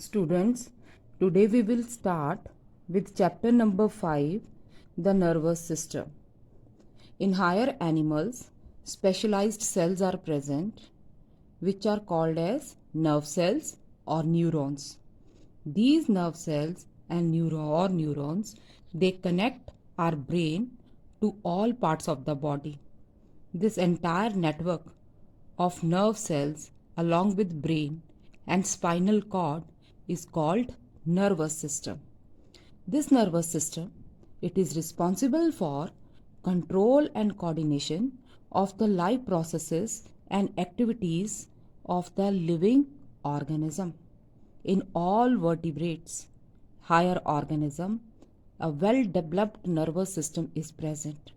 Students, today we will start with chapter number 5, the nervous system. In higher animals, specialized cells are present which are called as nerve cells or neurons. These nerve cells and neurons, they connect our brain to all parts of the body. This entire network of nerve cells along with brain and spinal cord is called nervous system. This nervous system, it is responsible for control and coordination of the life processes and activities of the living organism. In all vertebrates, higher organism, a well-developed nervous system is present.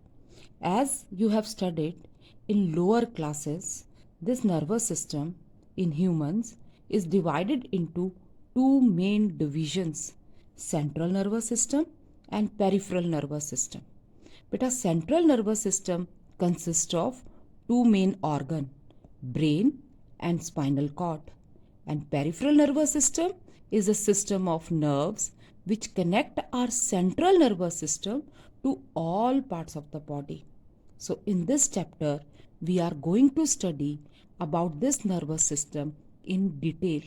As you have studied in lower classes, this nervous system in humans is divided into two main divisions, central nervous system and peripheral nervous system. But a central nervous system consists of two main organs, brain and spinal cord. And peripheral nervous system is a system of nerves which connect our central nervous system to all parts of the body. So in this chapter, we are going to study about this nervous system in detail.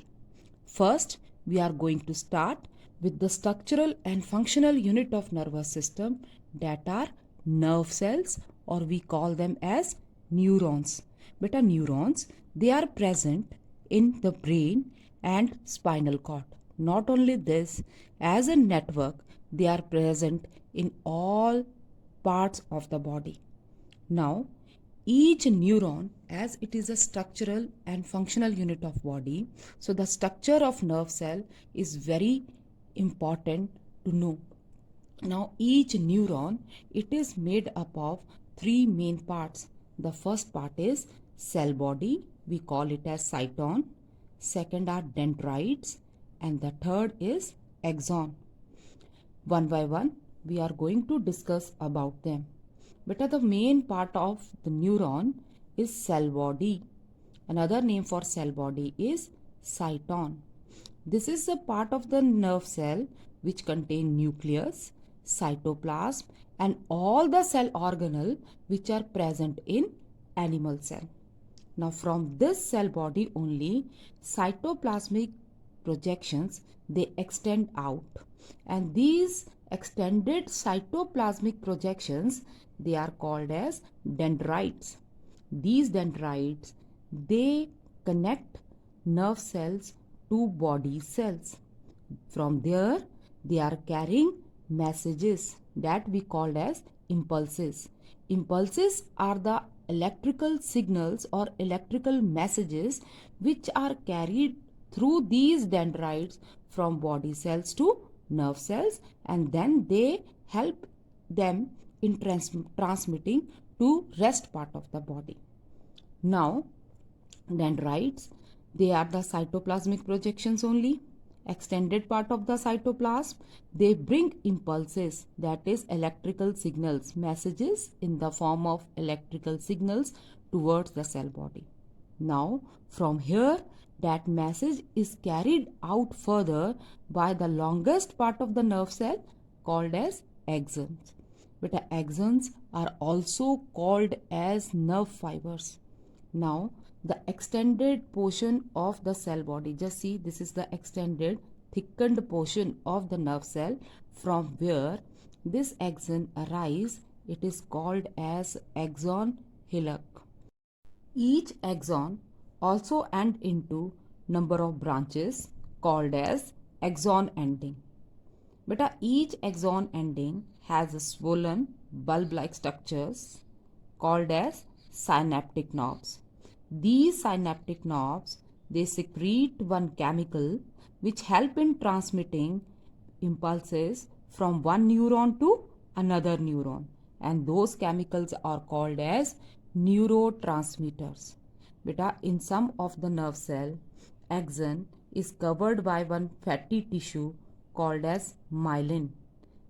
First, we are going to start with the structural and functional unit of nervous system, that are nerve cells, or we call them as neurons. Beta neurons, they are present in the brain and spinal cord. Not only this, as a network, they are present in all parts of the body. Now, each neuron, as it is a structural and functional unit of body, so the structure of nerve cell is very important to know. Now, each neuron, it is made up of three main parts. The first part is cell body, we call it as cyton. Second are dendrites, and the third is axon. One by one, we are going to discuss about them. But the main part of the neuron is cell body. Another name for cell body is cyton. This is a part of the nerve cell which contain nucleus, cytoplasm, and all the cell organelle which are present in animal cell. Now from this cell body only, cytoplasmic projections, they extend out, and these extended cytoplasmic projections, they are called as dendrites. These dendrites, they connect nerve cells to body cells. From there, they are carrying messages that we call as impulses. Impulses are the electrical signals or electrical messages which are carried through these dendrites from body cells to nerve cells, and then they help them in transmitting to rest part of the body. Now, dendrites, they are the cytoplasmic projections only. Extended part of the cytoplasm, they bring impulses, that is electrical signals, messages in the form of electrical signals towards the cell body. Now, from here, that message is carried out further by the longest part of the nerve cell called as axons. But the axons are also called as nerve fibers. Now, the extended portion of the cell body, just see, this is the extended thickened portion of the nerve cell from where this axon arises, it is called as axon hillock. Each axon also end into number of branches called as axon ending. But each axon ending has a swollen bulb-like structures called as synaptic knobs. These synaptic knobs, they secrete one chemical which help in transmitting impulses from one neuron to another neuron, and those chemicals are called as neurotransmitters. Beta, in some of the nerve cell, axon is covered by one fatty tissue called as myelin.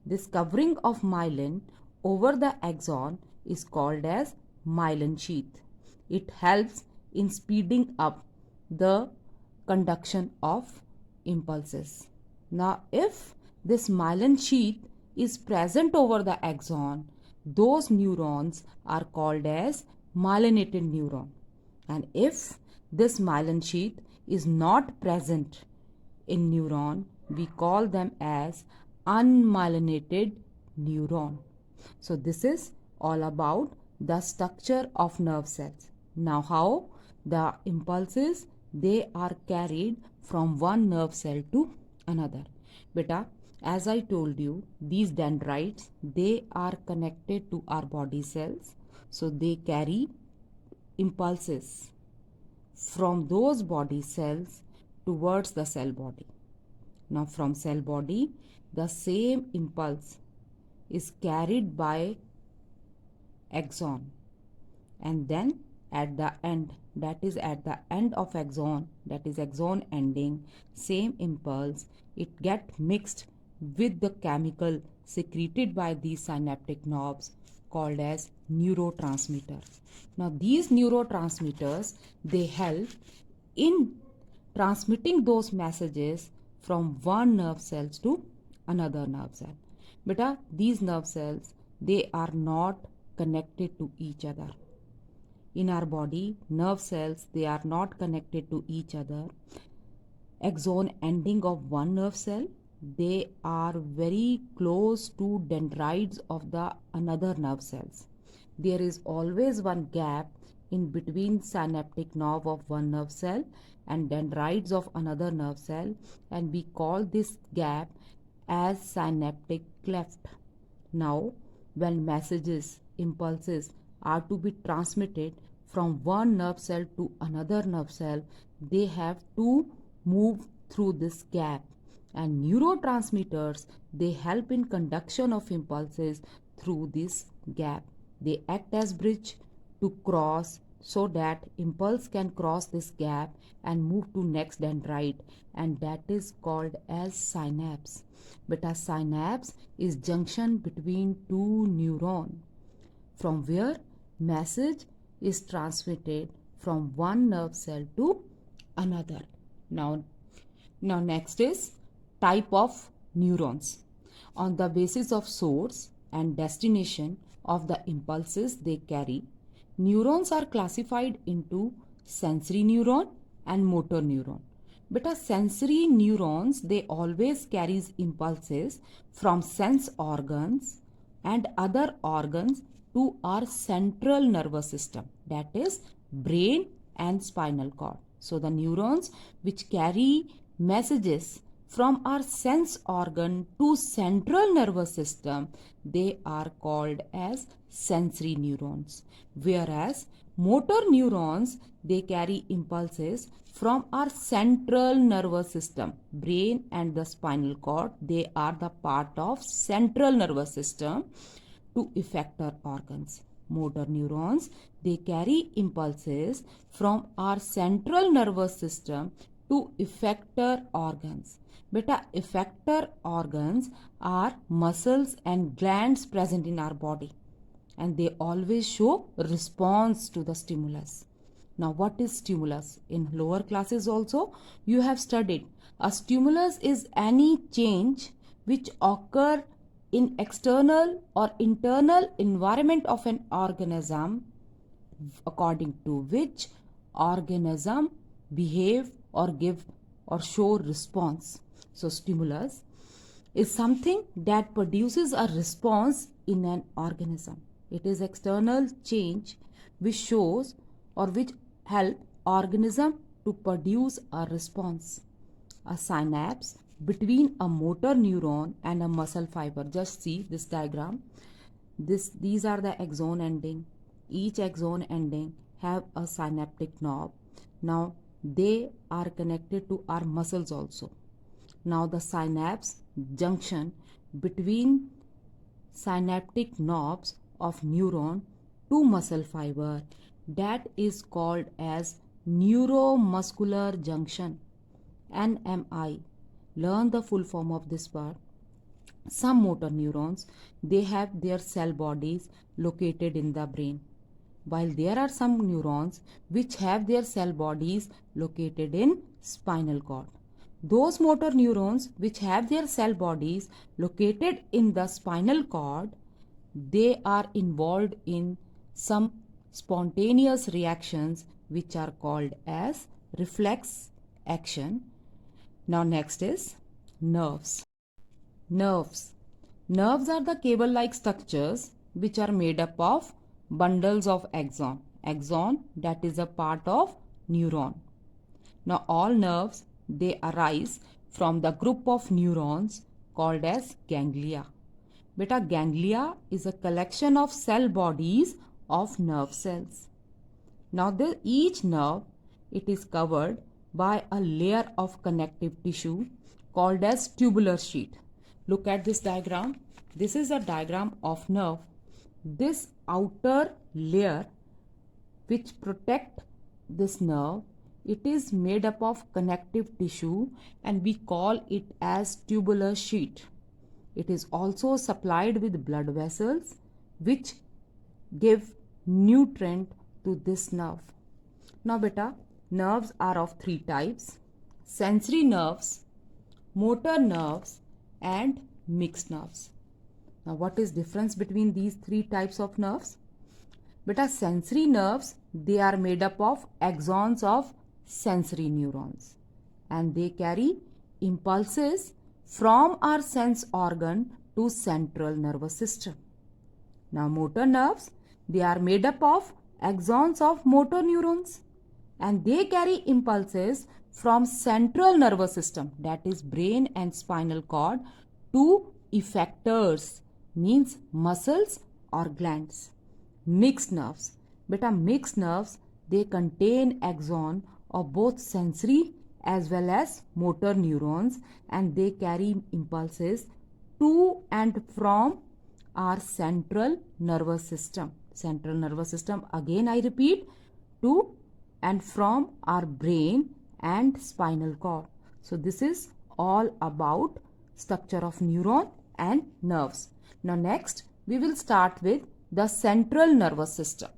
This covering of myelin over the axon is called as myelin sheath. It helps in speeding up the conduction of impulses. Now, if this myelin sheath is present over the axon, those neurons are called as myelinated neuron. And if this myelin sheath is not present in neuron, we call them as unmyelinated neuron. So this is all about the structure of nerve cells. Now how the impulses, they are carried from one nerve cell to another. Beta, as I told you, these dendrites, they are connected to our body cells. So they carry impulses from those body cells towards the cell body. Now from cell body, the same impulse is carried by axon, and then at the end, that is at the end of axon, that is axon ending, same impulse, it get mixed with the chemical secreted by these synaptic knobs called as neurotransmitter. Now these neurotransmitters, they help in transmitting those messages from one nerve cells to another nerve cell. Beta, these nerve cells, they are not connected to each other. In our body, nerve cells, they are not connected to each other. Axon ending of one nerve cell, they are very close to dendrites of the another nerve cells. There is always one gap in between synaptic knob of one nerve cell and dendrites of another nerve cell, and we call this gap as synaptic cleft. Now, when messages, impulses are to be transmitted from one nerve cell to another nerve cell, they have to move through this gap, and neurotransmitters, they help in conduction of impulses through this gap. They act as bridge to cross, so that impulse can cross this gap and move to next dendrite, and that is called as synapse. But a synapse is junction between two neurons, from where message is transmitted from one nerve cell to another. Now next is type of neurons. On the basis of source and destination of the impulses they carry, neurons are classified into sensory neuron and motor neuron. But sensory neurons, they always carries impulses from sense organs and other organs to our central nervous system, that is brain and spinal cord. So the neurons which carry messages from our sense organ to central nervous system, they are called as sensory neurons. Whereas motor neurons, they carry impulses from our central nervous system, brain and the spinal cord, they are the part of central nervous system, to effector organs. Motor neurons, they carry impulses from our central nervous system to effector organs. Beta, effector organs are muscles and glands present in our body, and they always show response to the stimulus. Now what is stimulus? In lower classes also you have studied. A stimulus is any change which occur in external or internal environment of an organism, according to which organism behave or give or show response. So stimulus is something that produces a response in an organism. It is external change which shows or which help organism to produce a response. A synapse between a motor neuron and a muscle fiber. Just see this diagram. These are the axon ending. Each axon ending have a synaptic knob. Now they are connected to our muscles also. Now the synapse junction between synaptic knobs of neuron to muscle fiber, that is called as neuromuscular junction, NMI. Learn the full form of this word. Some motor neurons, they have their cell bodies located in the brain, while there are some neurons which have their cell bodies located in spinal cord. those motor neurons which have their cell bodies located in the spinal cord, they are involved in some spontaneous reactions which are called as reflex action. Now next is nerves. Nerves. Nerves are the cable-like structures which are made up of bundles of axon. Axon, that is a part of neuron. Now all nerves, they arise from the group of neurons called as ganglia. Beta, ganglia is a collection of cell bodies of nerve cells. Now each nerve, it is covered by a layer of connective tissue called as tubular sheet. Look at this diagram. This is a diagram of nerve. This outer layer which protect this nerve, it is made up of connective tissue and we call it as tubular sheet. It is also supplied with blood vessels which give nutrient to this nerve. Now beta, nerves are of three types: sensory nerves, motor nerves and mixed nerves. Now what is difference between these three types of nerves? Beta, sensory nerves, they are made up of axons of sensory neurons and they carry impulses from our sense organ to central nervous system. Now motor nerves, they are made up of axons of motor neurons and they carry impulses from central nervous system, that is brain and spinal cord, to effectors, means muscles or glands. Mixed nerves. Beta, mixed nerves, they contain axon of both sensory as well as motor neurons and they carry impulses to and from our central nervous system. Central nervous system, again I repeat, to and from our brain and spinal cord. So this is all about structure of neuron and nerves. Now next we will start with the central nervous system.